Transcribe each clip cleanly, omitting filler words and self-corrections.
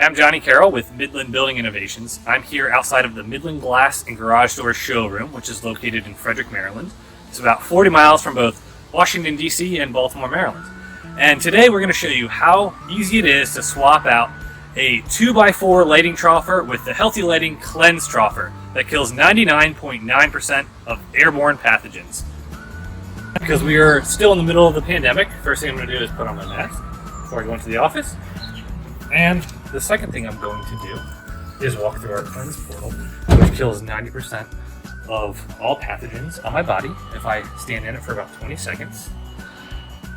I'm Johnny Carroll with Midland Building Innovations. I'm here outside of the Midland Glass and Garage Door Showroom, which is located in Frederick, Maryland. It's about 40 miles from both Washington, D.C. and Baltimore, Maryland. And today we're going to show you how easy it is to swap out a 2x4 lighting troffer with the Healthy Lighting Cleanse Troffer that kills 99.9% of airborne pathogens. Because we are still in the middle of the pandemic, first thing I'm going to do is put on my mask before I go into the office. And the second thing I'm going to do is walk through our cleanse portal, which kills 90% of all pathogens on my body if I stand in it for about 20 seconds.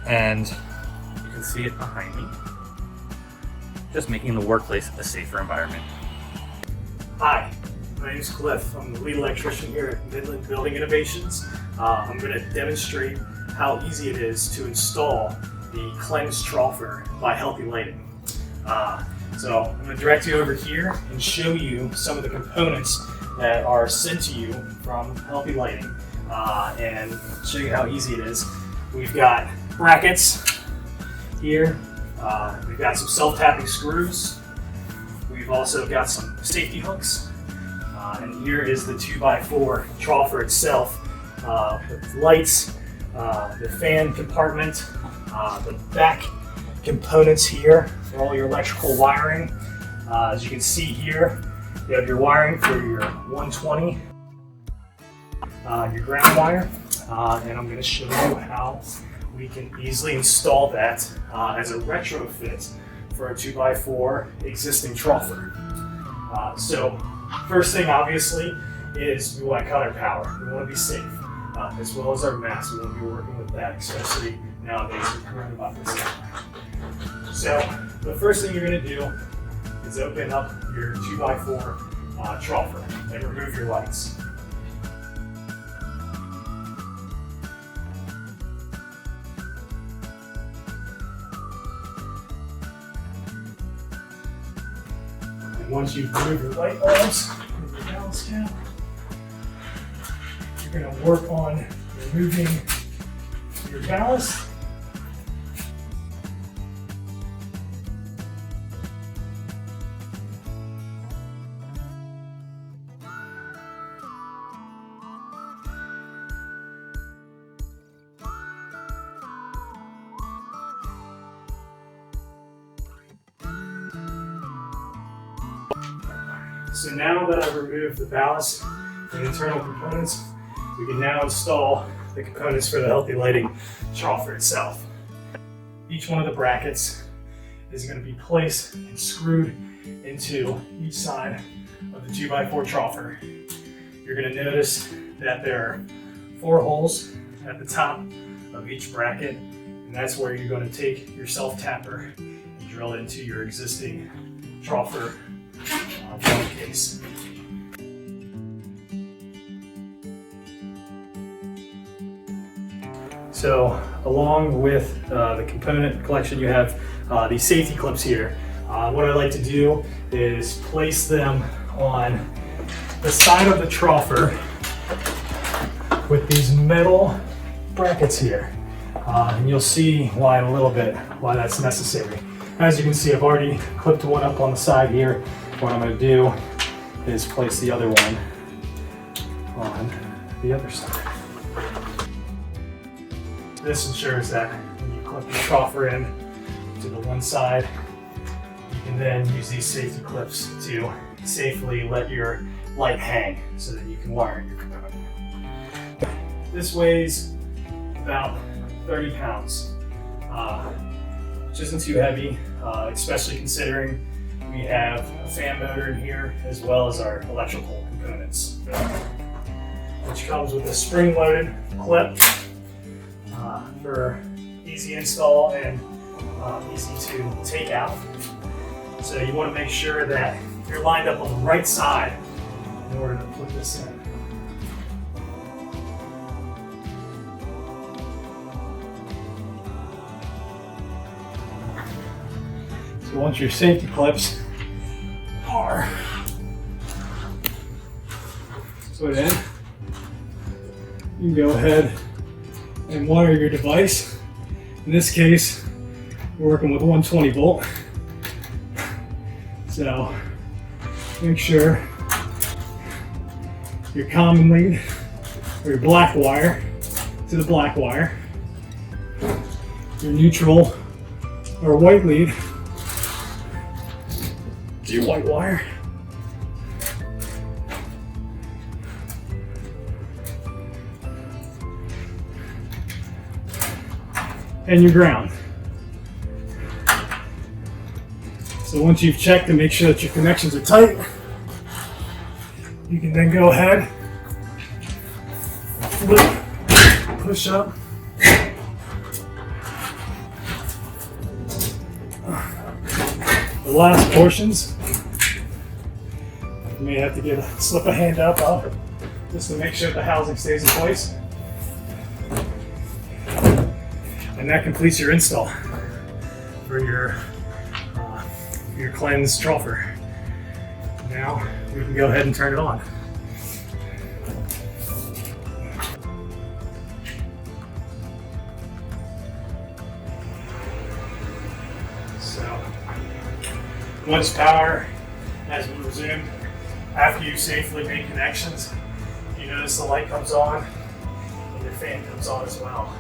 And you can see it behind me, just making the workplace a safer environment. Hi, my name is Cliff. I'm the lead electrician here at Midland Building Innovations. I'm going to demonstrate how easy it is to install the Cleanse Troffer by Healthy Lighting. So I'm going to direct you over here and show you some of the components that are sent to you from Healthy Lighting and show you how easy it is. We've got brackets here. We've got some self-tapping screws. We've also got some safety hooks. And here is the 2x4 troffer itself with lights, the fan compartment, the back components here for all your electrical wiring. As you can see here, you have your wiring for your 120, your ground wire, and I'm going to show you how we can easily install that as a retrofit for a 2x4 existing troffer. So first thing obviously is we want to cut our power. We want to be safe, as well as our mask. We want to be working with that, especially nowadays with coronavirus. So the first thing you're going to do is open up your 2x4 troffer and remove your lights. And once you've removed your light bulbs and your balance cap, you're going to work on removing your ballast. So now that I've removed the ballast and internal components, we can now install the components for the Healthy Lighting troffer itself. Each one of the brackets is going to be placed and screwed into each side of the 2x4 troffer. You're going to notice that there are 4 holes at the top of each bracket, and that's where you're going to take your self-tapper and drill into your existing troffer drum case. So along with the component collection, you have these safety clips here. What I like to do is place them on the side of the troffer with these metal brackets here. And you'll see why in a little bit why that's necessary. As you can see, I've already clipped one up on the side here. What I'm going to do is place the other one on the other side. This ensures that when you clip the troffer in to the one side, you can then use these safety clips to safely let your light hang so that you can wire your component. This weighs about 30 pounds, which isn't too heavy, especially considering we have a fan motor in here as well as our electrical components, which comes with a spring-loaded clip for easy install and easy to take out. So you want to make sure that you're lined up on the right side in order to put this in. So once your safety clips are put in, you can go ahead and wire your device. In this case, we're working with 120 volt. So So make sure your common lead or your black wire to the black wire, your neutral or white lead to your white wire, and your ground. So once you've checked to make sure that your connections are tight, you can then go ahead, flip, push up, the last portions. You may have to slip a hand up just to make sure the housing stays in place. And that completes your install for your cleansed Troffer. Now we can go ahead and turn it on. So once power has been resumed, after you safely make connections, you notice the light comes on and your fan comes on as well.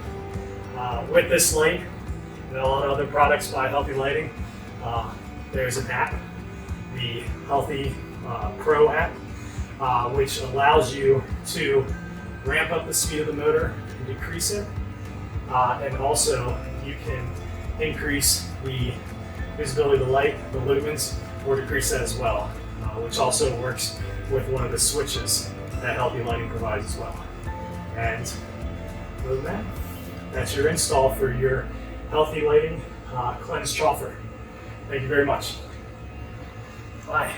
With this light and a lot of other products by Healthy Lighting, there's an app, the Healthy Pro app, which allows you to ramp up the speed of the motor and decrease it. And also you can increase the visibility of the light, the lumens, or decrease that as well, which also works with one of the switches that Healthy Lighting provides as well. And other than that, that's your install for your Healthy Lighting cleansed Troffer. Thank you very much. Bye.